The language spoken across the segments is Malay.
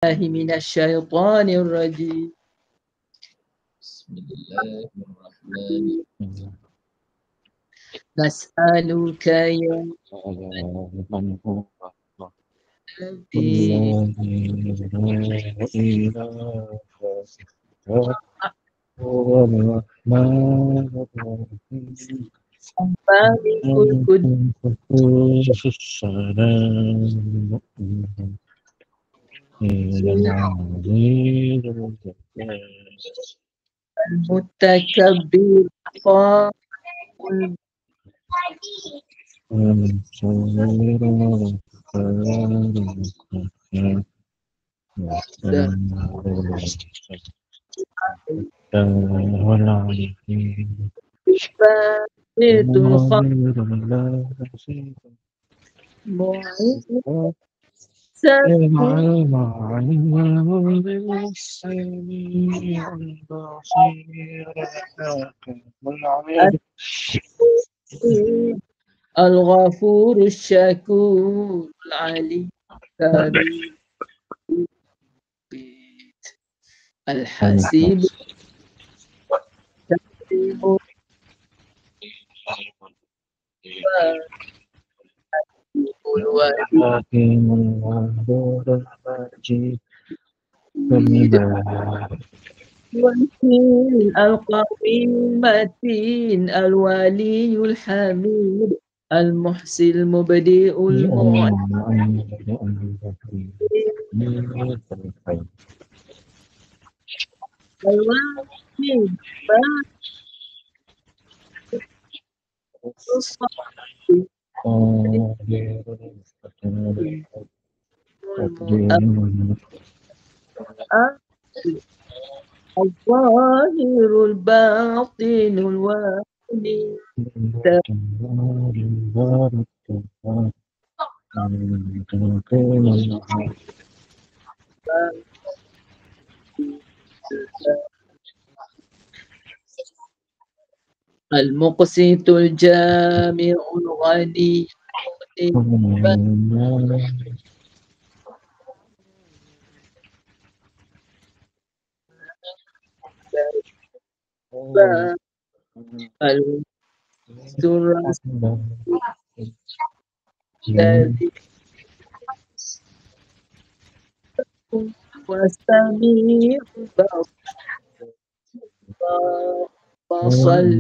من الشيطان الرجيم. بسم الله الرحمن الرحيم. نسألك يا مالك المتكبر قائل بيت الخمر الغفور الشكور العليم الكريم الحسيب الكريم الوديد الوكيل القوي المتين الولي الحميد المحسن المبدئ المعيد الواحد الظاهر الباطن الوالي المقسط الجامع الغني السر الذي والسميع فصل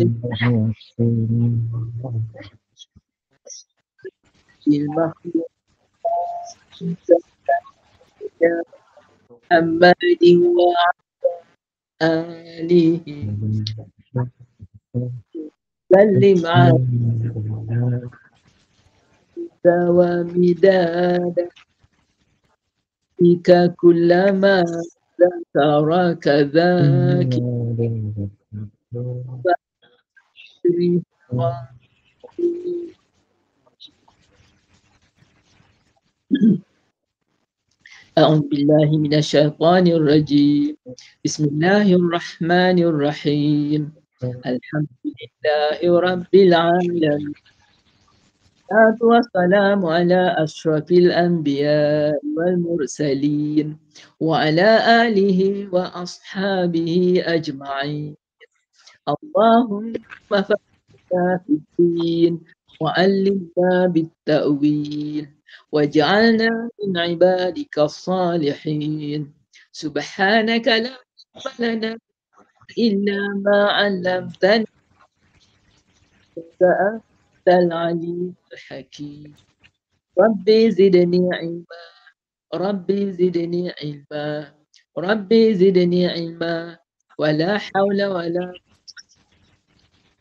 المخلوق محمد وآله سلم على ومداد بك كلما ذكرك ذاك أعوذ بالله من الشيطان الرجيم. بسم الله الرحمن الرحيم. الحمد لله رب العالمين، والصلاة والسلام على أشرف الأنبياء والمرسلين وعلى آله وأصحابه أجمعين. اللهم فقهنا في الدين وعلمنا بالتأويل واجعلنا من عبادك الصالحين. سبحانك لا علم لنا إلا ما علمتنا أنت العليم الحكيم. ربي زدني علما، ربي زدني علما، ربي زدني علما، ولا حول ولا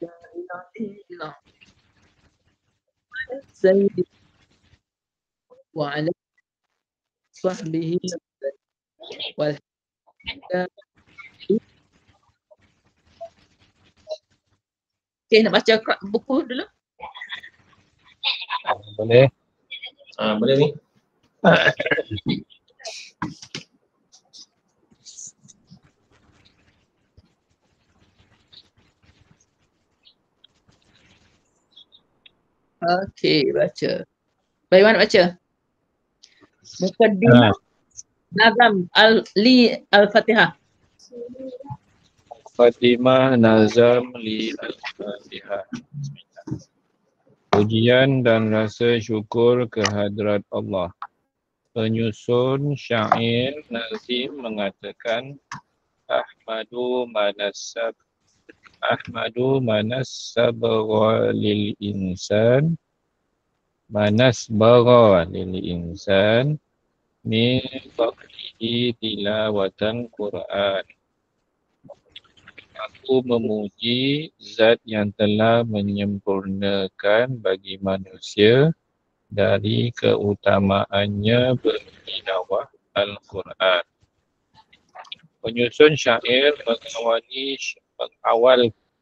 قوة إلا بالله سيدي وعلى صحبه والحمد. Okay, nak baca buku dulu? Boleh. Boleh ni. Okay, baca. Baik, mana nak baca? Mukaddimah. Nazam Al-Fatihah. Fatimah Nazam li al-Fatihah. Pujian dan rasa syukur kehadrat Allah. Penyusun syair Nazim mengatakan Ahmadu manasbagha lil insan min faqrihi tilawatan Quran. Aku memuji zat yang telah menyempurnakan bagi manusia dari keutamaannya bertilawah Al-Quran. Penyusun syair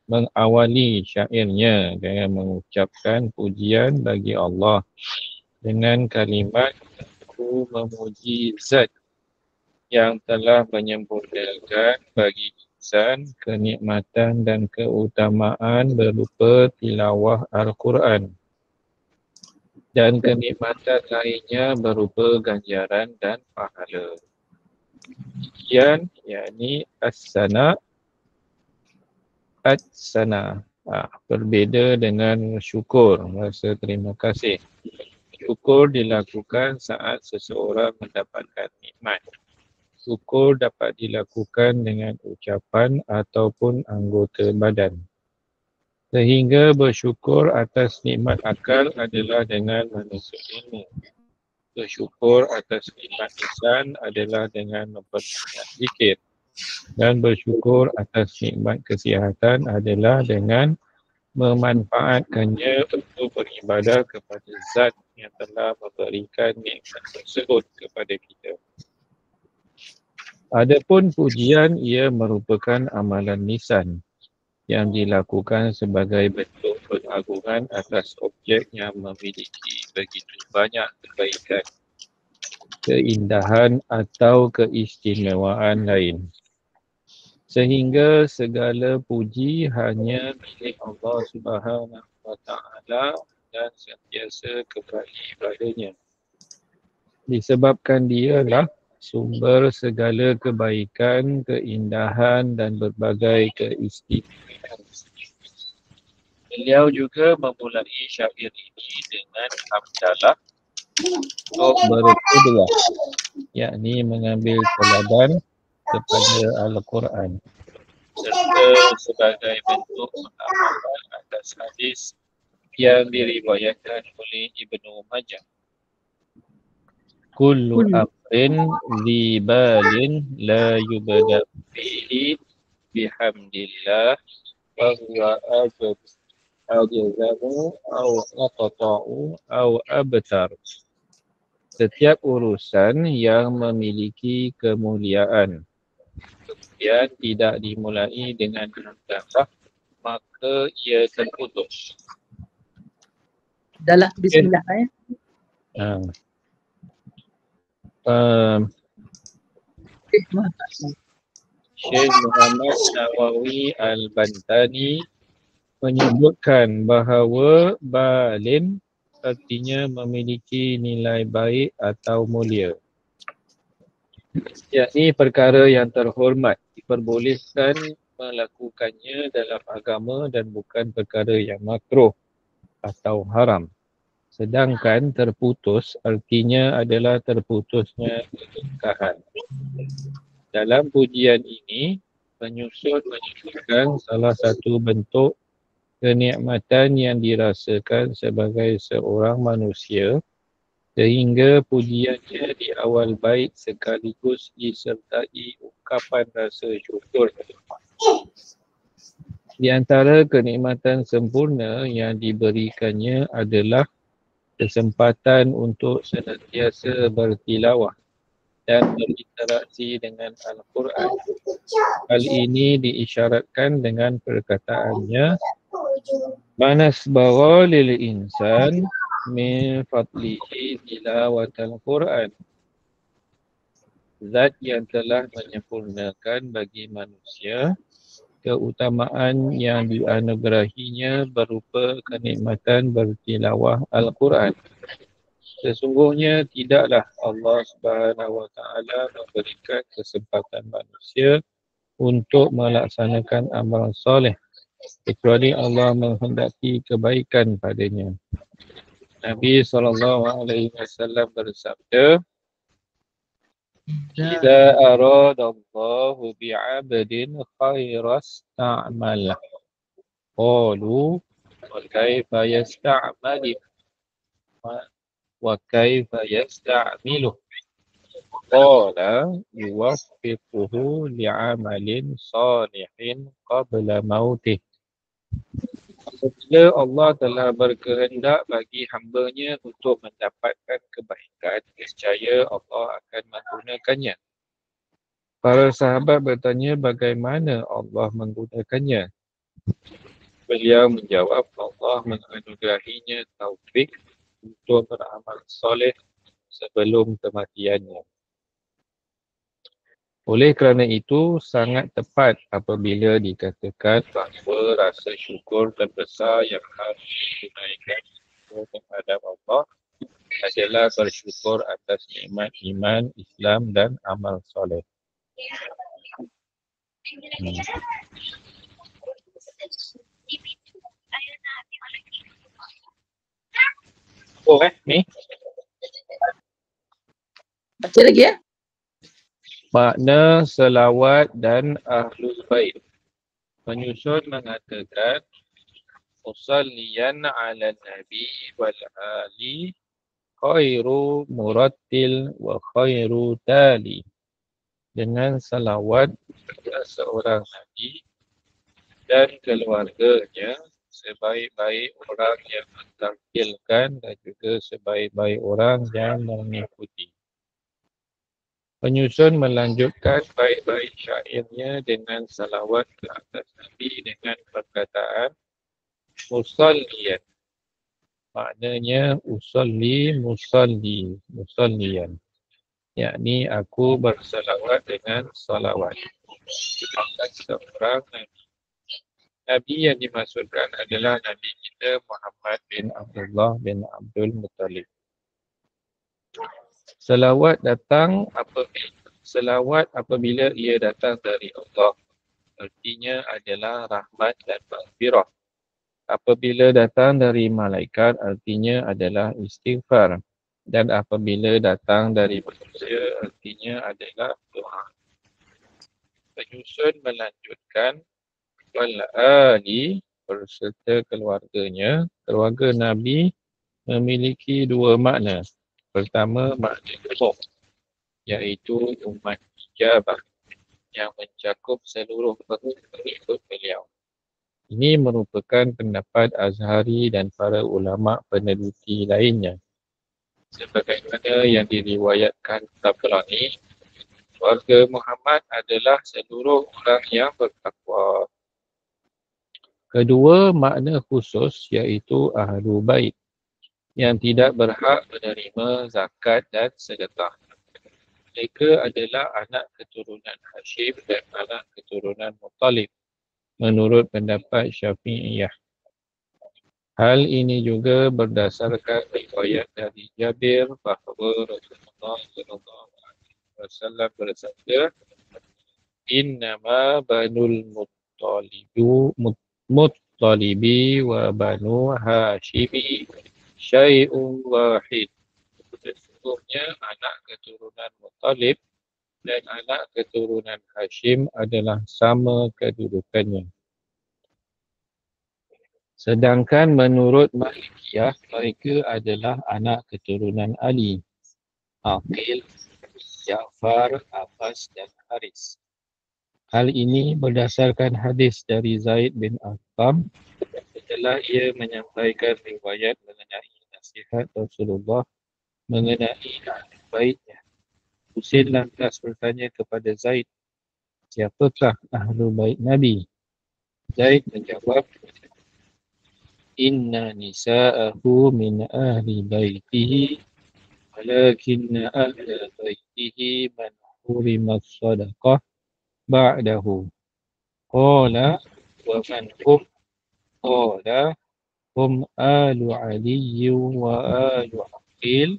mengawali syairnya dengan mengucapkan pujian bagi Allah dengan kalimat aku memuji zat yang telah menyempurnakan bagi insan kenikmatan dan keutamaan berupa tilawah Al-Quran dan kenikmatan lainnya berupa ganjaran dan pahala. Pujian yakni as-sana berbeza dengan syukur, rasa terima kasih. Syukur dilakukan saat seseorang mendapatkan nikmat. Syukur dapat dilakukan dengan ucapan ataupun anggota badan. Sehingga bersyukur atas nikmat akal adalah dengan menuntut ilmu. Bersyukur atas nikmat lisan adalah dengan memperbanyak zikir. Dan bersyukur atas nikmat kesihatan adalah dengan memanfaatkannya untuk beribadah kepada zat yang telah memberikan nikmat tersebut kepada kita. Adapun pujian ia merupakan amalan lisan yang dilakukan sebagai bentuk pengagungan atas objek yang memiliki begitu banyak kebaikan, keindahan atau keistimewaan lain. Sehingga segala puji hanya milik Allah Subhanahu wa Ta'ala dan sentiasa kembali padanya. Disebabkan dialah sumber segala kebaikan, keindahan dan berbagai keistimewaan. Beliau juga memulai syair ini dengan hamdalah untuk berqudwah, yakni mengambil teladan kepada Al-Quran serta sebagai bentuk pengamalan atas hadis yang diriwayatkan oleh Ibnu Majah. Kullu amrin dhi balin la yubda fihi bihamdillah wa huwa ajazamu aw aqta'u aw abtar. Setiap urusan yang memiliki kemuliaan kemudian tidak dimulai dengan hamdalah, maka ia terputus. Dalam bismillah Syekh Muhammad Nawawi Al-Bantani menyebutkan bahawa balin artinya memiliki nilai baik atau mulia, yakni perkara yang terhormat, diperbolehkan melakukannya dalam agama dan bukan perkara yang makruh atau haram. Sedangkan terputus artinya adalah terputusnya keberkahan. Dalam pujian ini, penyusun menyebutkan salah satu bentuk kenikmatan yang dirasakan sebagai seorang manusia sehingga pujiannya di awal bait sekaligus disertai ungkapan rasa syukur. Di antara kenikmatan sempurna yang diberikannya adalah kesempatan untuk senantiasa bertilawah dan berinteraksi dengan Al-Quran. Hal ini diisyaratkan dengan perkataannya manasbagha lil insan min fadlihi tilawatal Quran. Zat yang telah menyempurnakan bagi manusia keutamaan yang dianugerahinya berupa kenikmatan bertilawah Al-Quran. Sesungguhnya tidaklah Allah Subhanahu Wa Taala memberikan kesempatan manusia untuk melaksanakan amal soleh kecuali Allah menghendaki kebaikan padanya. Nabi SAW bersabda, "Jika aradallahu bi'abdin khairas ta'mal." Qalu, "Wa kaifa yasta'malu? Wa kaifa yasta'milu?" Qala, "Yuwaffiquhu li'amalin salihin qabla mautih." Apabila Allah telah berkehendak bagi hamba-Nya untuk mendapatkan kebaikan, nescaya Allah akan menggunakannya. Para sahabat bertanya bagaimana Allah menggunakannya. Beliau menjawab, Allah menganugerahinya taufik untuk beramal soleh sebelum kematiannya. Oleh kerana itu, sangat tepat apabila dikatakan bahawa rasa syukur terbesar yang harus ditunaikan kepada Allah adalah bersyukur atas nikmat iman, Islam dan amal soleh. Ni? Baca lagi ya. Makna selawat dan ahlul bait. Penyusun mengatakan musalliyan ala nabi wal ali khairu murattil wa khairu tali. Dengan salawat kepada seorang nabi dan keluarganya, sebaik-baik orang yang mentartilkan dan juga sebaik-baik orang yang mengikuti. Penyusun melanjutkan baik-baik syairnya dengan salawat ke atas Nabi dengan perkataan musalliyan. Maknanya usalli musalliyan. Yakni aku bersalawat dengan salawat. Atas seorang Nabi. Nabi yang dimaksudkan adalah Nabi kita Muhammad bin Abdullah bin Abdul Muttalib. Selawat apabila ia datang dari Allah, artinya adalah rahmat dan maghfirah. Apabila datang dari malaikat, artinya adalah istighfar. Dan apabila datang dari manusia, artinya adalah doa. Penyusun melanjutkan wal ali berserta keluarganya. Keluarga Nabi memiliki dua makna. Pertama, makna umum, iaitu umat ijabah yang mencakup seluruh pengikut beliau. Ini merupakan pendapat Azhari dan para ulama peneliti lainnya. Sebagaimana yang diriwayatkan Tabrani, keluarga Muhammad adalah seluruh orang yang bertakwa. Kedua, makna khusus iaitu ahlu bait yang tidak berhak menerima zakat dan sedekah. Mereka adalah anak keturunan Hashim dan anak keturunan Muttalib menurut pendapat Syafi'iyah. Hal ini juga berdasarkan riwayat dari Jabir bahawa Rasulullah SAW bersabda, "Innama banul muttalibi wa banu Hashimi syai'un wahid." Sesungguhnya anak keturunan Muttalib dan anak keturunan Hashim adalah sama kedudukannya. Sedangkan menurut Malikiyah, mereka adalah anak keturunan Ali, Aqil, Ja'far, Abbas dan Haris. Hal ini berdasarkan hadis dari Zaid bin Arqam setelah ia menyampaikan riwayat mengenai nasihat Rasulullah mengenai ahli baitnya. Husain lantas bertanya kepada Zaid, siapakah ahlu bait Nabi? Zaid menjawab, inna nisa'ahu min ahli baitihi walakinna ahli baitihi man hurimat sadaqah ba'dahu. Qala wa man hum? Qala hum alu aliyyu wa alu aqil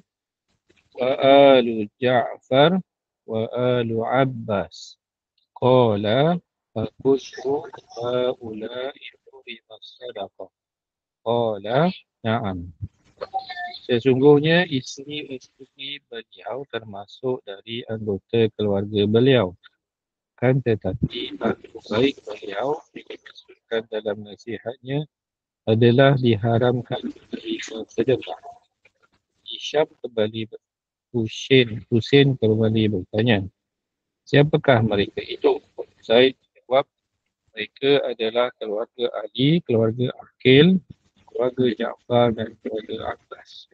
wa alu Ja'far wa alu Abbas. Qala fakultu haula'i hurima sadaqah. Qala na'am. Sesungguhnya isteri-isteri beliau termasuk dari anggota keluarga beliau. Kan tetapi ahli baik beliau dimaksudkan dalam nasihatnya adalah diharamkan dari sedekah. Isyam kembali Husin kembali bertanya, siapakah mereka itu? Zaid jawab, mereka adalah keluarga Ali, keluarga Aqil, keluarga Ja'far dan keluarga Abbas.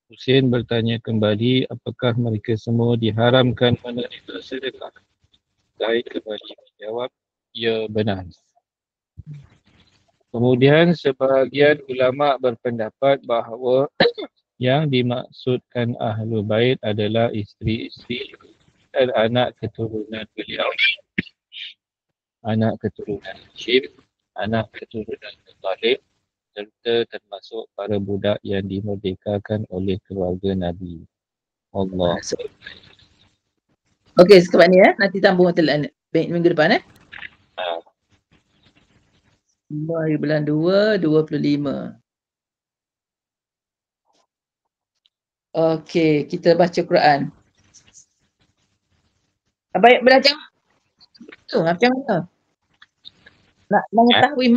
Husin bertanya kembali, apakah mereka semua diharamkan menerima sedekah? Zaid kembali menjawab, ya benar. Kemudian sebahagian ulama berpendapat bahawa yang dimaksudkan Ahlul Bait adalah isteri-isteri dan anak keturunan beliau. Anak keturunan Hashim, anak keturunan Talib, serta termasuk para budak yang dimerdekakan oleh keluarga Nabi. Allah. Okey, sekarang ni ya. Nanti sambung minggu depan Ha. 2 bulan 2, 25. Okey, kita baca Quran. Baik, belajar. Tu macam mana? Nak mengetahui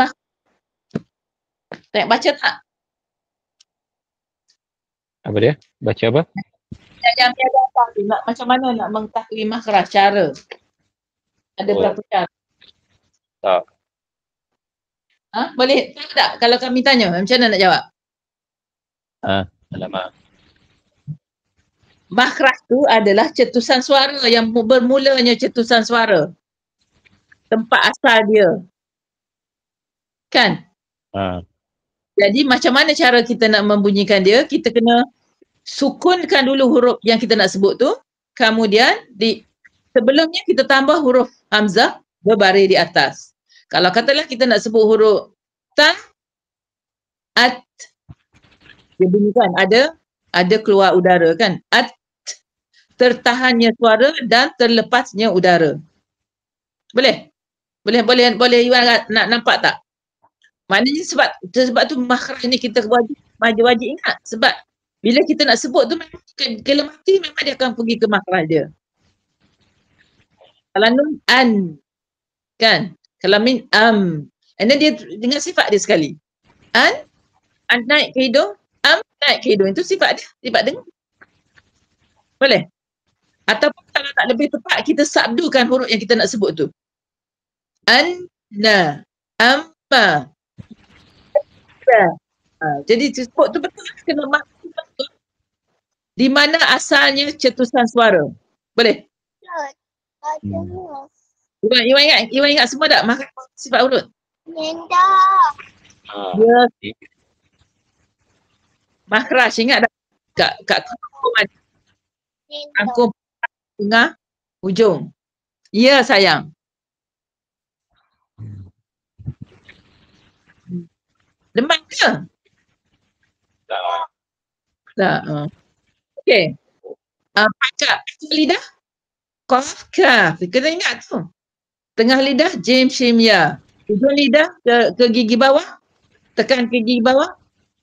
tak baca tak? Apa dia? Baca apa? Yang ada apa? Nak macam mana nak mengetahui makhraj cara? Ada berapa cara? Tak. Boleh tak kalau kami tanya? Macam mana nak jawab? Alamak. Makhraj tu adalah cetusan suara yang bermulanya cetusan suara. Tempat asal dia. Kan? Jadi macam mana cara kita nak membunyikan dia? Kita kena sukunkan dulu huruf yang kita nak sebut tu. Kemudian sebelumnya kita tambah huruf hamzah berbaris di atas. Kalau katalah kita nak sebut huruf ta, at, dia bunyikan ada keluar udara kan? At, tertahannya suara dan terlepasnya udara. Boleh? Boleh Iwan nak nampak tak? Maknanya sebab tu makhraj ni kita wajib ingat. Sebab bila kita nak sebut tu kalau mati memang dia akan pergi ke makhraj dia. Kalau nun an kan? Kalau min and then dia dengan sifat dia sekali. An naik ke hidung, naik ke hidung. Itu sifat dia, sifat dengar. Boleh? Ataupun kalau tak lebih tepat kita sabdukan huruf yang kita nak sebut tu. Anna, amma. Jadi sebut tu betul kena maksud betul. Di mana asalnya cetusan suara. Boleh? Iwan ingat semua tak makhraj sifat huruf? Ya. Makhraj ingat tak? Kat kangkung tengah hujung. Ya sayang. Demam ke? Tak. Okey. Pacak lidah. Qaf, kaf. Kena ingat tu. Tengah lidah, jim, shim, ya. Hujung lidah ke gigi bawah. Tekan ke gigi bawah.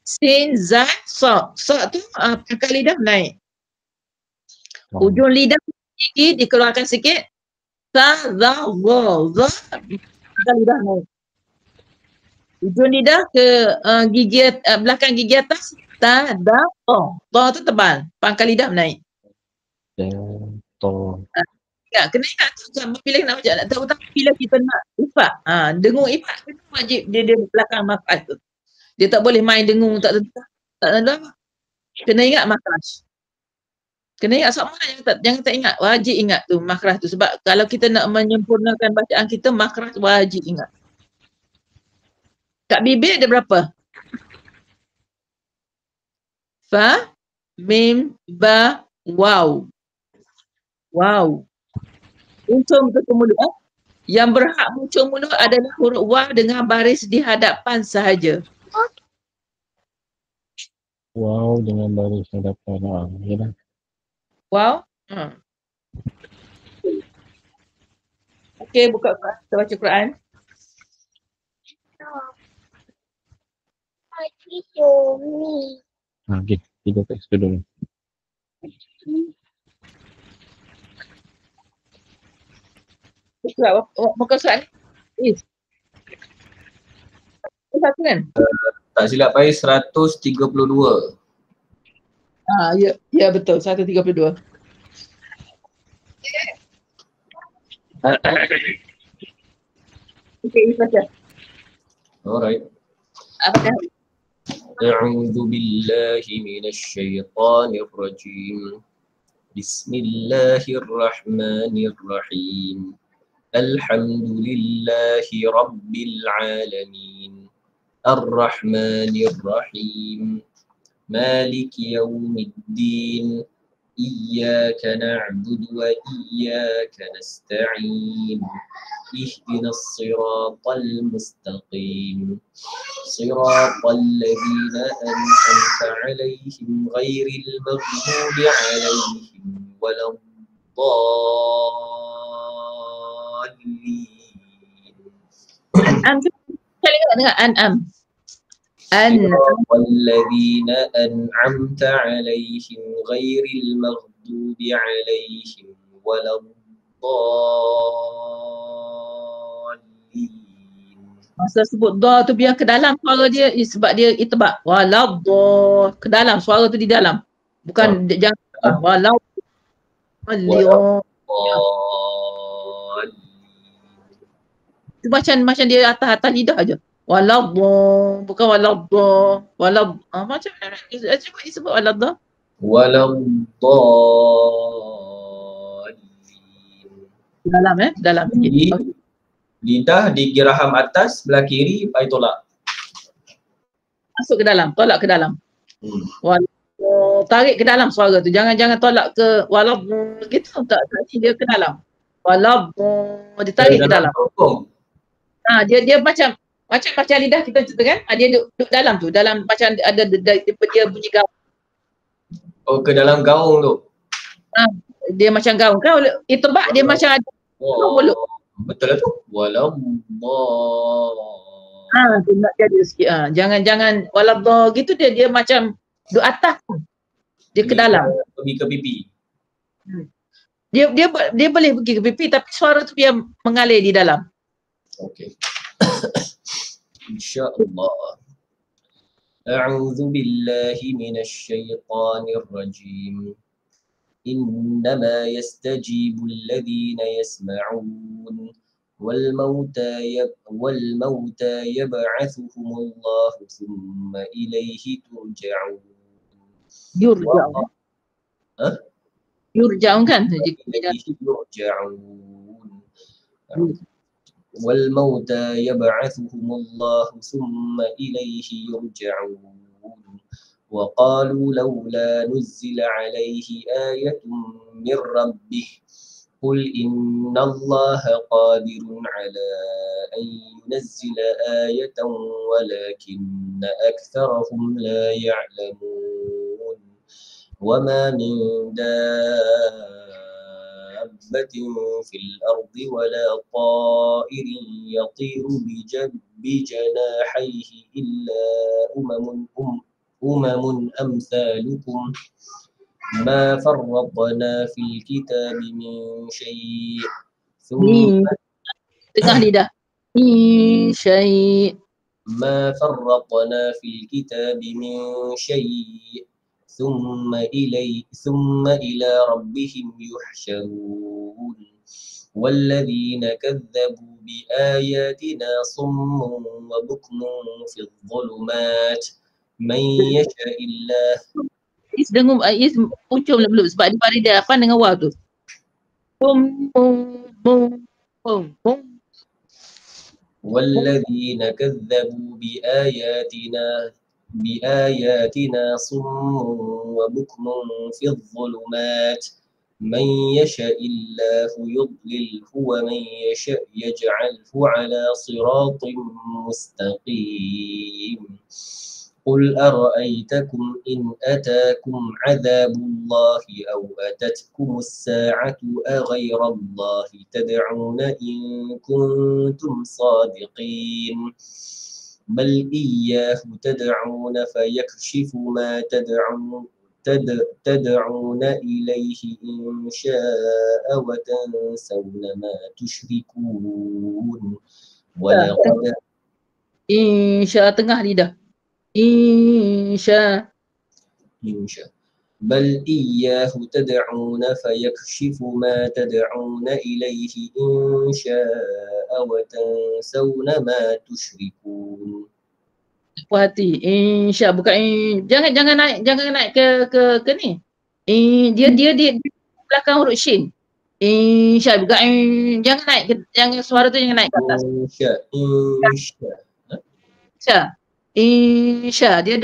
Sin, zat, sok. Sok tu pangkal lidah naik. Hujung lidah gigi dikeluarkan sikit. Sa, za, wa, za. Pangkal lidah naik. Hujung lidah ke gigi belakang gigi atas. Ta, da, to. To tu tebal. Pangkal lidah naik. Ya, kena ingat tu bila nak baca nak tahu bila kita nak ifat. Dengung ifat itu wajib dia belakang makhraj tu. Dia tak boleh main dengung tak ada apa. Kena ingat makhraj. Kena ingat semua jangan tak ingat. Wajib ingat tu makhraj tu sebab kalau kita nak menyempurnakan bacaan kita makhraj wajib ingat. Kat bibir ada berapa? Fa, mim, ba, waw. Wow. Muncul ke mulut. Yang berhak muncul mulut adalah huruf waw dengan baris di hadapan sahaja. Wow dengan baris hadapan. Ya. Wow. Okey, buka Quran. Kita baca Quran. Okey, kita teks dulu. Buka surat ni. Satu kan? Tak silap saya 132. Ya betul, 132. Okey, baca. Alright. Apa? أعوذ بالله من الشيطان الرجيم. بسم الله الرحمن الرحيم. الحمد لله رب العالمين. الرحمن الرحيم. مالك يوم الدين. إياك نعبد وإياك نستعين. اهدنا الصراط المستقيم. صراط الذين أنعمت عليهم غير المغضوب عليهم ولا الضالين. صراط الذين أنعمت عليهم غير المغضوب عليهم ولا الضالين. Masa sebut dha tu biar ke dalam suara dia sebab dia itbaq. Walau dha ke dalam, suara tu di dalam. Bukan jangan walau itu macam dia atas lidah aja. Walau dha, bukan walau dha. Walau macam cuba disebut walau dha. Walau dhalin. Dalam dalam sikit. Lidah di geraham atas sebelah kiri, pai tolak. Masuk ke dalam, tolak ke dalam. Tarik ke dalam suara tu. Jangan tolak ke walau gitu, tak dia ke dalam. Walau ditarik ke dalam. Dia macam lidah kita cerita kan? Dia duduk dalam tu, dalam macam ada dia bunyi gaung. Oh, ke dalam gaung tu. Dia macam gaung kan? Itu bak dia macam ada mulut. Betul lah tu. Walau tu nak jadi sikit. Jangan walau gitu dia macam duduk atas tu. Dia ke dalam. Pergi ke pipi. Dia boleh pergi ke pipi tapi suara tu dia mengalir di dalam. Okey. InsyaAllah. A'udzu billahi minasy syaithanir rajim. إنما يستجيب الذين يسمعون والموتى يبعثهم الله ثم إليه ترجعون. يرجعون kan? يرجعون. والموتى يبعثهم الله ثم إليه يرجعون. وقالوا لولا نزل عليه آية من ربه قل إن الله قادر على أن ينزل آية ولكن أكثرهم لا يعلمون. وما من دابة في الأرض ولا طائر يطير بجناحيه إلا أمم أمثالكم ما فرطنا في الكتاب من شيء ما فرطنا في الكتاب من شيء ثم إلى ربهم يحشرون. والذين كذبوا بآياتنا صم وبكم في الظلمات من يشاء الله. Is dengung is pucung belum sebab dia pada dia apa dengan waw tu. Bum bum bum bum bum. والذين كذبوا بآياتنا صم وبكم في الظلمات من يشاء الله يضلله ومن يشاء يجعله على صراط مستقيم. قل أرأيتكم إن أتاكم عذاب الله أو أتتكم الساعة أغير الله تدعون إن كنتم صادقين بل إياه تدعون فيكشف ما تدعون إليه إن شاء وتنسون ما تشركون ولقد Insya tengah lidah. Insya. بل إياه تدعون فيكشف ما تدعون إليه إن شاء وتنسون ما تشركون. Puas hati. Insya bukan jangan naik ke ni. Dia belakang huruf shin. Insya bukan jangan naik jangan suara tu jangan naik ke atas. Insya. Dia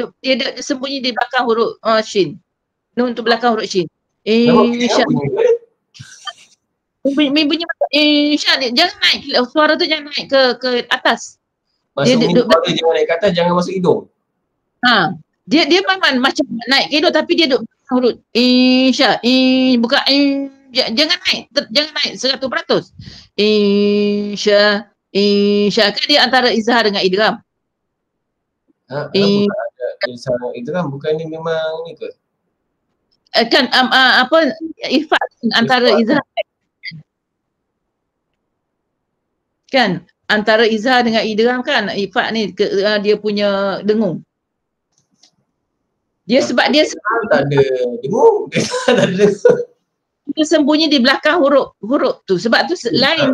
sembunyi di belakang huruf shin. Nun tu belakang huruf shin. Insya. Bunyi insya ni jangan naik suara tu jangan naik ke atas. Masuk minum dia jangan naik ke atas, jangan masuk hidung. Dia memang macam naik ke hidung tapi dia duduk huruf insya. Bukan jangan naik 100%. Insya kan dia antara izhar dengan idgham. Ada izhar dengan idgham, bukan ni memang ni ke? Kan ifat antara izhar. Kan antara izhar dengan idgham kan ifat ni dia punya dengung. Dia sebab dia tak ada dengung. Tak ada dengung. Dia sembunyi di belakang huruf tu. Sebab tu lain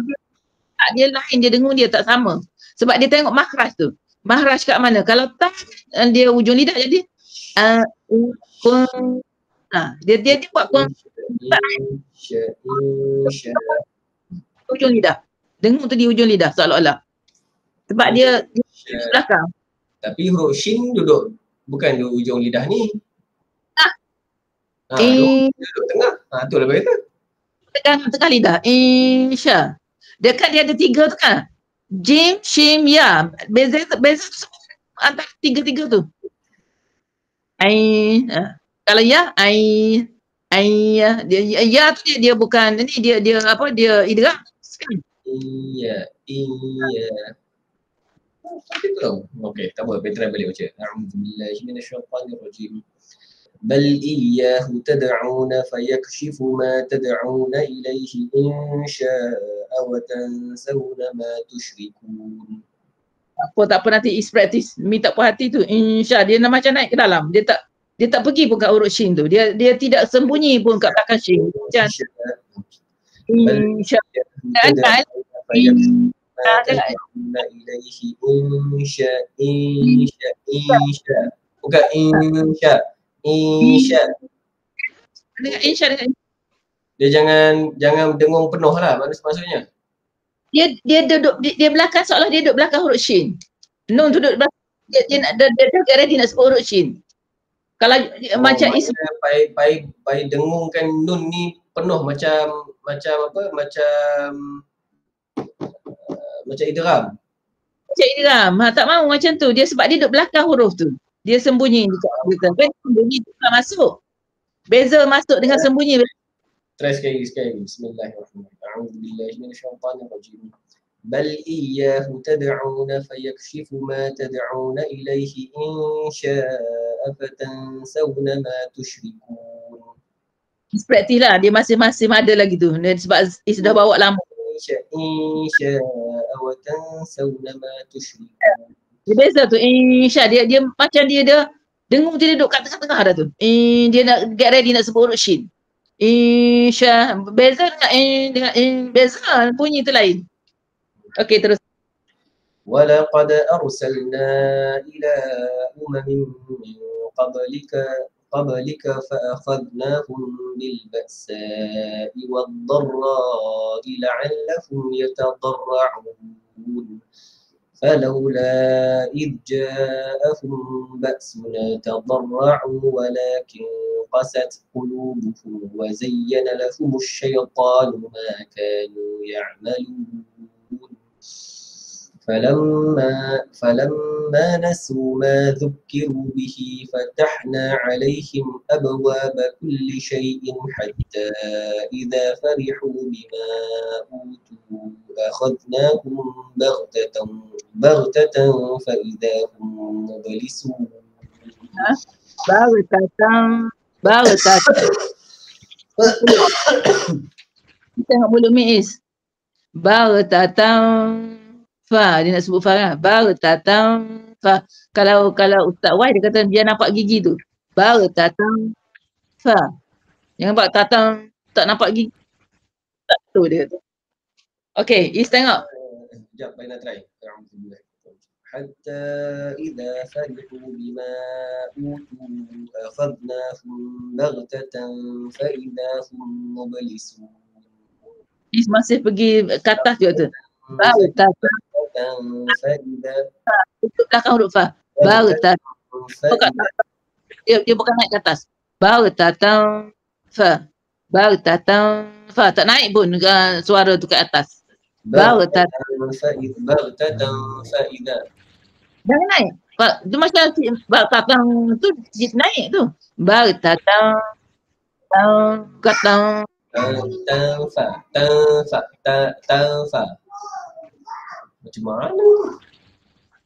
dia lain, dia dengung dia tak sama. Sebab dia tengok makhraj tu. Makhraj kat mana? Kalau tak dia ujung lidah jadi dia buat ujung lidah. Dengung tu di ujung lidah seolah-olah. Sebab dia di belakang. Tapi huruf shin duduk bukan di ujung lidah ni. Duduk tengah. Tu lah kata. Tengah lidah. Insya. Dia kan dia ada 3 tu kan. Jim, shim, ya. Beza tu antara 3 tu. Kalau ya, dia tu dia bukan ni dia idgham. Iya. Okey, tak apa, Petra balik baca. A'udzubillahi minasyaitanirrajim. بل إياه تدعون فيكشف ما تدعون إليه إن شاء وتنسون ما تشركون. Tak apa nanti is practice. Minta puas hati tu. Insya dia macam naik ke dalam. Dia tak pergi pun kat huruf shin tu. Dia tidak sembunyi pun kat belakang shin. Insya. Bukan insya. Dia jangan dengung penuh lah maksudnya. Dia duduk dia belakang seolah dia duduk belakang huruf shin. Nun tu duduk belakang dia nak dia ready nak sebut huruf shin. Kalau macam pai dengungkan nun ni penuh macam idgham. Macam idgham. Tak mahu macam tu. Dia sebab dia duduk belakang huruf tu. Dia sembunyi dekat kan sembunyi tak masuk. Beza masuk dengan sembunyi. Try sekali. Bismillahirrahmanirrahim. A'udzubillahi minasyaitanirrajim. Bal iyyahu tad'un fayakshifu ma tad'un ilayhi in syaa'a fatansawna ma tusyrikun. Praktis lah. Dia masih ada lagi tu. Sebab sudah bawa lama. In syaa'a wa tansawna ma tusyrikun. Dia beza tu. Insya dia macam dia dengung dia duduk kat tengah-tengah dah tu. Dia nak get ready nak sebut huruf shin. Insya. Beza dengan beza bunyi tu lain. Okey terus. Walaqad arsalna ila umamin min qablika fa'akhadnahum bil ba'sa'i wad dharra'i la'allahum yatadarra'un. فلولا إذ جاءهم بأسنا تضرعوا ولكن قست قلوبهم وزين لهم الشيطان ما كانوا يعملون فلما نسوا ما ذكروا به فتحنا عليهم أبواب كل شيء حتى إذا فرحوا بما أوتوا أخذناهم بغتة فإذا هم مبلسون. Baghtatan. Tengok mulut Miis. Baghtatan. Fa, dia nak sebut fa kan? Baghtatan. Fa. Kalau Ustaz Y dia kata dia nampak gigi tu. Baghtatan. Fa. Jangan buat tatang tak nampak gigi. Tak tahu dia tu. Okey, Is tengok. Sekejap, saya nak try. حتى إذا فرحوا بما أوتوا أخذناهم بغتة فإذا هم مبلسون. Is masih pergi ke atas juga tu. Baghtatan. فإذا Itu belakang huruf fa. Baghtatan. Dia bukan naik ke atas. Baghtatan fa. Baghtatan fa. Tak naik pun suara tu ke atas. Baghtatan. فإذا Jangan naik. Tu macam baghtatan tu dia naik tu. Baghtatan. Katang. tanfa. Macam mana?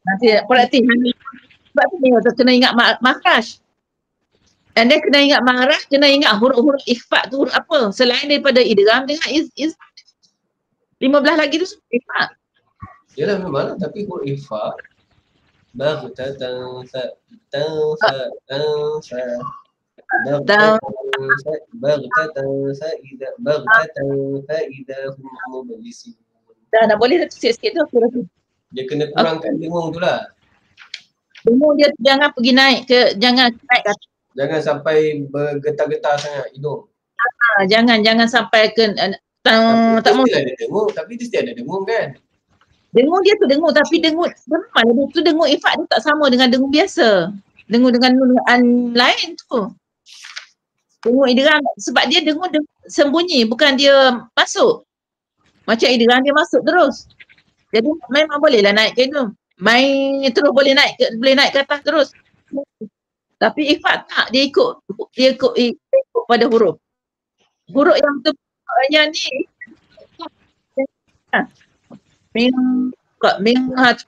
Nanti praktis. Sebab tu dia kena ingat makhraj. And then kena ingat makhraj, kena ingat huruf-huruf ikhfa tu huruf apa. Selain daripada idgham dengan is 15 lagi tu ikhfa. Yalah memang, tapi huruf ikhfa baghtatan fa idza hum mublisun. Dah nak boleh sikit-sikit tu aku rasa. Dia kena kurangkan dengung tu lah. Dengung dia jangan pergi naik ke, jangan naik ke. Jangan sampai bergetar-getar sangat hidung. Jangan sampai ke tak mau. Ada dengung, tapi dia mesti ada dengung kan. Dengung dia tu dengung, tapi dengung memang dia tu dengung ifat dia tak sama dengan dengung biasa. Dengung dengan lain tu. Dengung idgham sebab dia dengung sembunyi, bukan dia masuk. Macam idgham dia masuk terus. Jadi memang bolehlah naik ke tu. Main terus boleh naik ke atas terus. Tapi ifat tak, dia ikut pada huruf. Huruf yang ni naik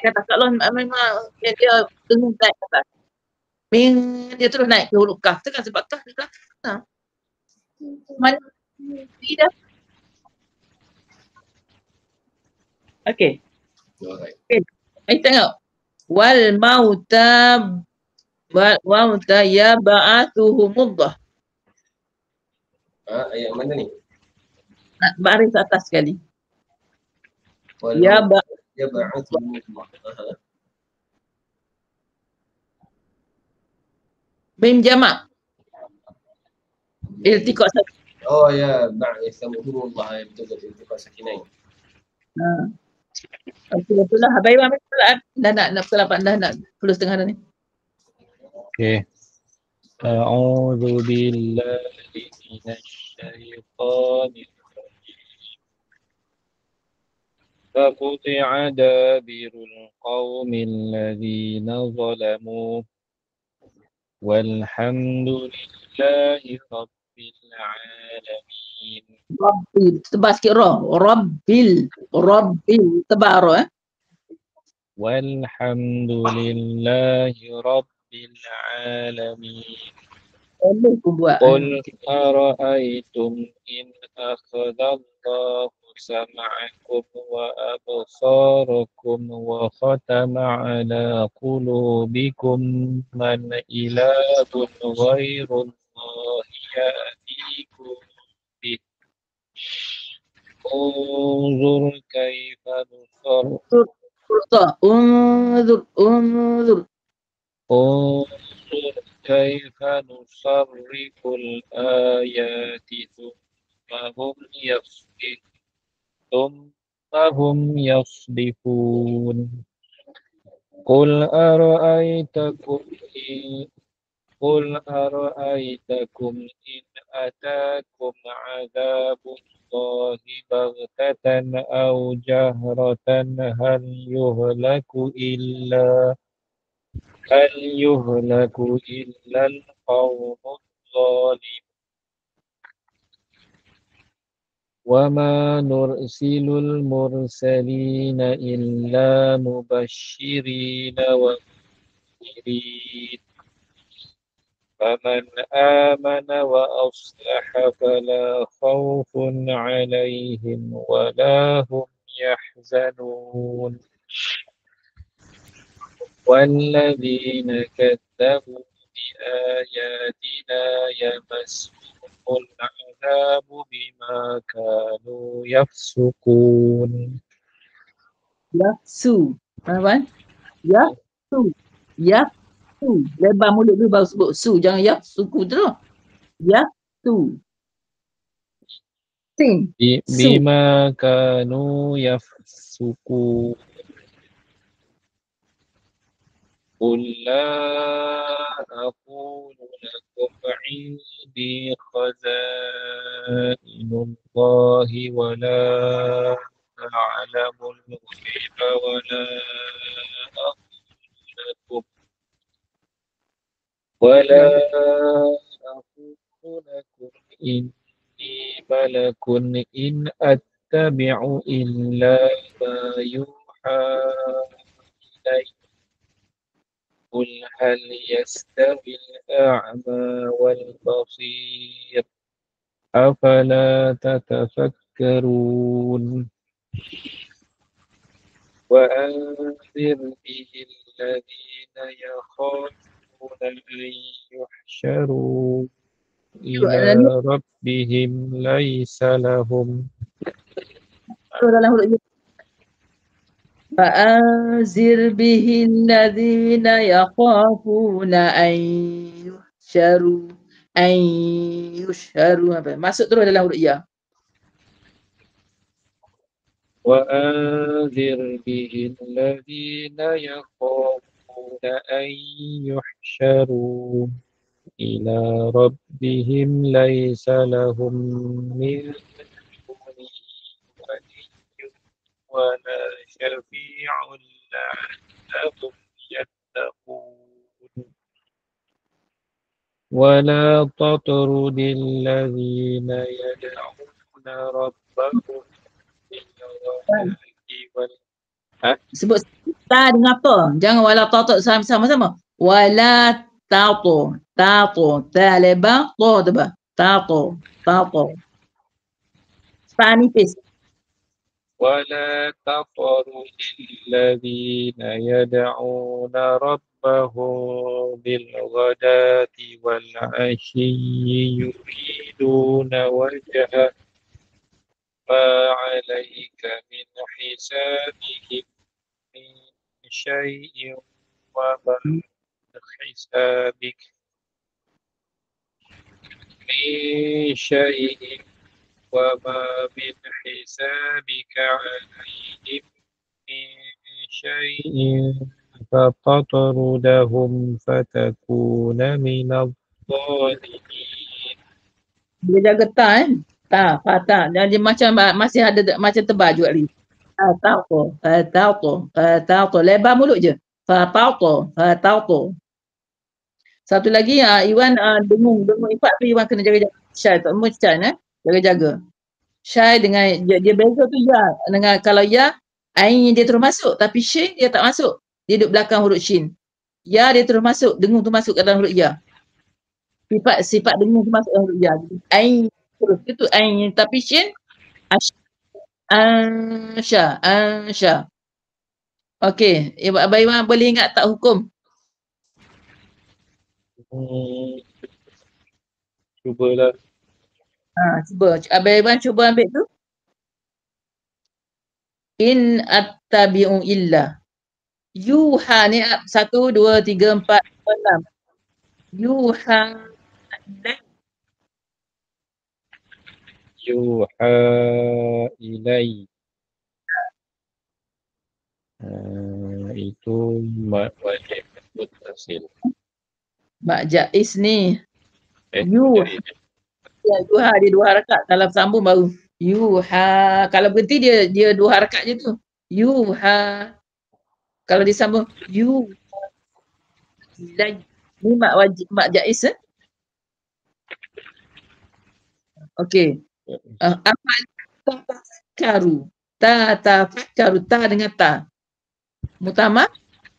ke atas. Kalau memang dia dengung naik ke atas. Dia terus naik ke huruf kaf. Tu kan sebab kaf di belakang. Mana tidak. Okey. Alright. Okay. Tengok. Wal mauta yab'athuhu muddah. Ayat mana ni? Baris atas sekali. Yab'athuhu muddah. Mim jamak. Iltiqa sakin. Oh ya, ba'athuhu Allah, betul iltiqa sakinain. Okey, betul lah. Habaib ambil solat. Dah nak pukul 8 dah nak 10.30 dah ni. Okey. A'udzu billahi minasy syaithanir rajim. Faquti'a dabirul qaumil ladzina zalamu walhamdulillahi rabbil alamin. Rabbil, tebal sikit Rabbil, tebal roh Walhamdulillahi rabbil alamin. Boleh pun buat. Qul ara'aytum in akhadallahu sam'akum wa absarakum wa khatama ala qulubikum man ilahun ghairullahi ya'tikum bih. Unzur kaifa nusarrif Unzur. انظر كيف نصرف الآيات ثم هم يصدفون قل أرأيتكم قل أرأيتكم إن أتاكم عذاب الله بغتة أو جهرة هل يهلك إلا القوم الظالمون وما نرسل المرسلين إلا مبشرين ومنذرين فمن آمن وأصلح فلا خوف عليهم ولا هم يحزنون والذين كذبوا بآياتنا يمسهم العذاب بما كانوا يفسقون. Yafsu. Faham? Yafsu. Yafsu. Lebar mulut dulu baru sebut su. Jangan yafsuku terus. Yafsu. Sin. Su. Bima kanu yafsukun. قل لا أقول لكم عندي خزائن الله ولا أعلم الغيب ولا أقول لكم إني ملك إن أتبع إلا ما يوحى إلي قل هل يستوي الأعمى والبصير أفلا تتفكرون وأنذر به الذين يخافون أن يحشروا إلى ربهم ليس لهم فأنذر به الذين يخافون أن يحشروا apa? Masuk terus dalam huruf ya. وأنذر به الذين يخافون أن يحشروا إلى ربهم ليس لهم من دونه ولي ولا شفيع لعلهم يتقون ولا تطرد الذين يدعون ربهم Sebut ta dengan apa? Jangan wala tato sama-sama. Wala tato. Ta lebar, to tebal. Tato. Ta nipis. ولا تطرد الذين يدعون ربهم بالغداة والعشي يريدون وجهه ما عليك من حسابهم من شيء وما من حسابك من شيء وما من حسابك عليهم من شيء فتطردهم فتكون من الظالمين. Dia jaga ta ta. Dan dia macam masih ada macam tebal juga lagi. Tato. Lebar mulut je. Tato. Satu lagi Iwan dengung ifat tu Iwan kena jaga Syai tak semua Syai jaga. Syai dengan dia beza tu ya dengan kalau ya ain dia terus masuk tapi shin dia tak masuk. Dia duduk belakang huruf shin. Ya dia terus masuk, dengung tu masuk ke dalam huruf ya. Sifat dengung tu masuk dalam huruf ya. Ain terus itu ain tapi shin ansha. Okey, Abang Iwan boleh ingat tak hukum? Cubalah. Cuba. Abang Iwan cuba ambil tu. In attabi'u illa. Yuha ni 1, 2, 3, 4, 5, 6. Yuha ilai. Itu wajib muttasil. Mak Jais ni. Yuha. Ya, Yuha dia 2 harakat. Kalau sambung baru. Yuha. Kalau berhenti dia 2 harakat je tu. Yuha. Kalau disambung. Yuha. Ni mak Jais Okey. Apa tafakkaru. Tafakkaru. Ta dengan ta. Mutama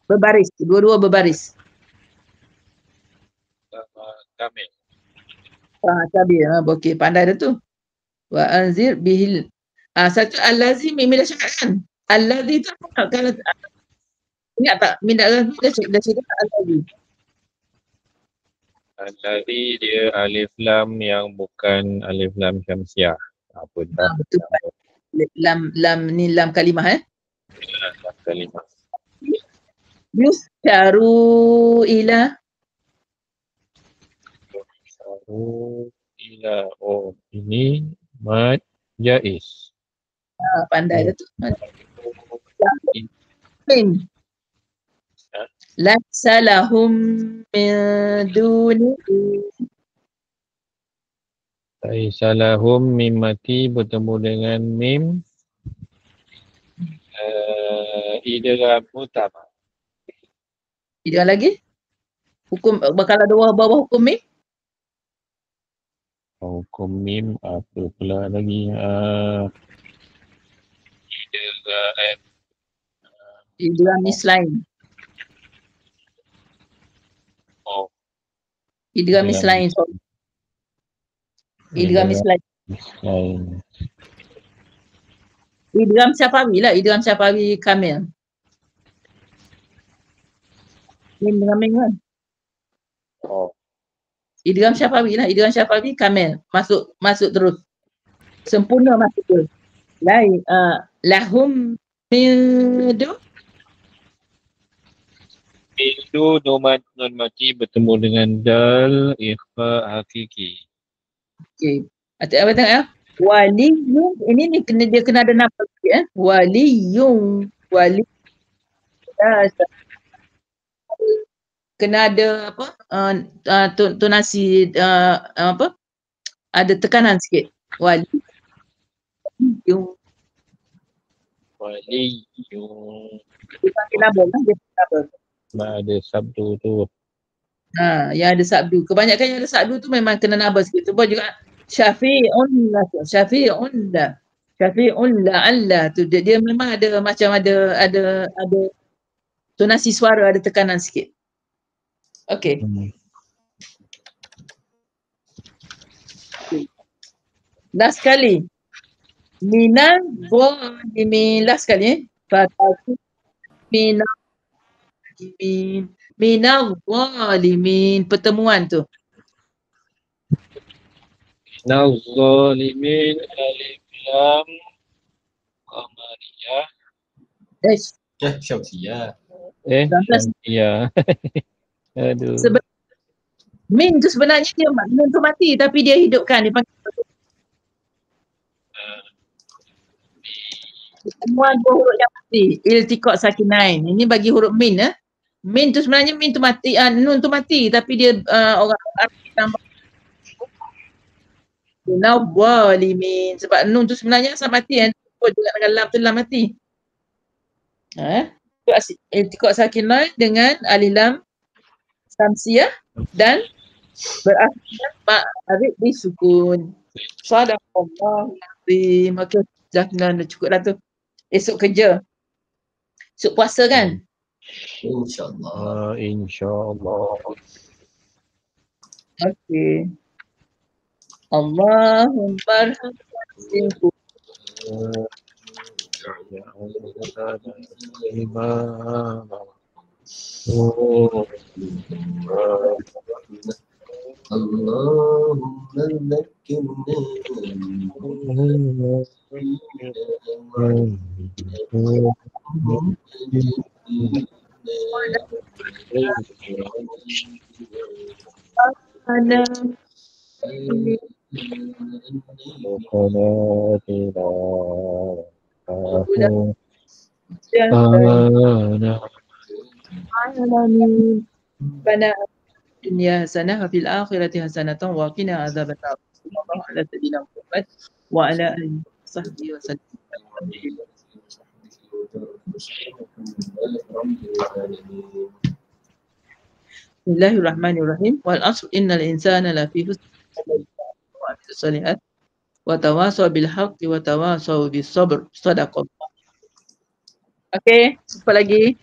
berbaris. Dua-dua berbaris. Kamil. Cabi. Okey, pandai dah tu. Wa anzir bihil. Satu al-lazim min al-syai'an. Al-ladzi tu kalau ingat tak? Min al-ladzi dah cakap al-ladzi. Al-ladzi dia alif lam yang bukan alif lam syamsiah. Apa dah? Betul. Lam ni lam kalimah Lam kalimah. Yusharu ila. Oh, ini mad jaiz. Pandai dah tu. Min. Laisa lahum min dunihi. Salahum mim mati bertemu dengan mim idgham utama. Idgham lagi? Hukum bakal ada bawah hukum mim? Hukum mim apa pula lagi? Idgham mislain. Oh. Idgham mislain. Idgham mislain. Idgham syafawi lah. Idgham syafawi kamil. Mim dengan mim kan? Oh. Idgham syafawi lah. Idgham syafawi kamil. Masuk terus. Sempurna masuk terus. Lain. Lahum midu. Midu nun mati bertemu dengan dal ikhfa hakiki. Okey. Apa tengok ya? Waliyun. Ini ni dia kena ada nafas sikit Waliyun. Wali. Kena ada apa? Tonasi apa? Ada tekanan sikit. Waliyun. Waliyun. Dia panggil label lah. Dia panggil label. Ada sabdu tu. Yang ada sabdu. Kebanyakan yang ada sabdu tu memang kena nabas sikit. Sebab juga Syafi'un la Allah tu dia memang ada macam ada tonasi suara, ada tekanan sikit. Okey. Last kali. Minal zalimin. Last kali Fatatu minal zalimin. Pertemuan tu. Minal zalimin alif lam qamariyah. Syamsiyah. Syamsiyah. Aduh. Min tu sebenarnya dia min tu mati tapi dia hidupkan, dia panggil pertemuan dua huruf yang mati. Iltiqat sakinain. Ini bagi huruf min Min tu sebenarnya min tu mati, nun tu mati tapi dia orang Arab tambah Nawalimin. Sebab nun tu sebenarnya asal mati juga dengan lam tu lam mati. Iltiqat sakinain dengan alif lam samsiyah dan berakhir ma'arif disukun. Sadaqallahu azim. Maka jangan cukup dah tu. Esok kerja. Esok puasa kan? InsyaAllah. InsyaAllah. Okey. Allahumma arhamku. Ya Allah. Allahumma zakkirna Alamin. Bana dunya hasanah wa fil akhirati hasanatan wa qina adzabannar. Sallallahu ala sayyidina Muhammad wa ala alihi wa sahbihi wa sallam. Bismillahirrahmanirrahim. Wal 'asr innal insana lafi khusr wa amilus solihat wa tawasaw bil haqqi wa tawasaw bis sabr. Shadaqallah. Okey, apa lagi?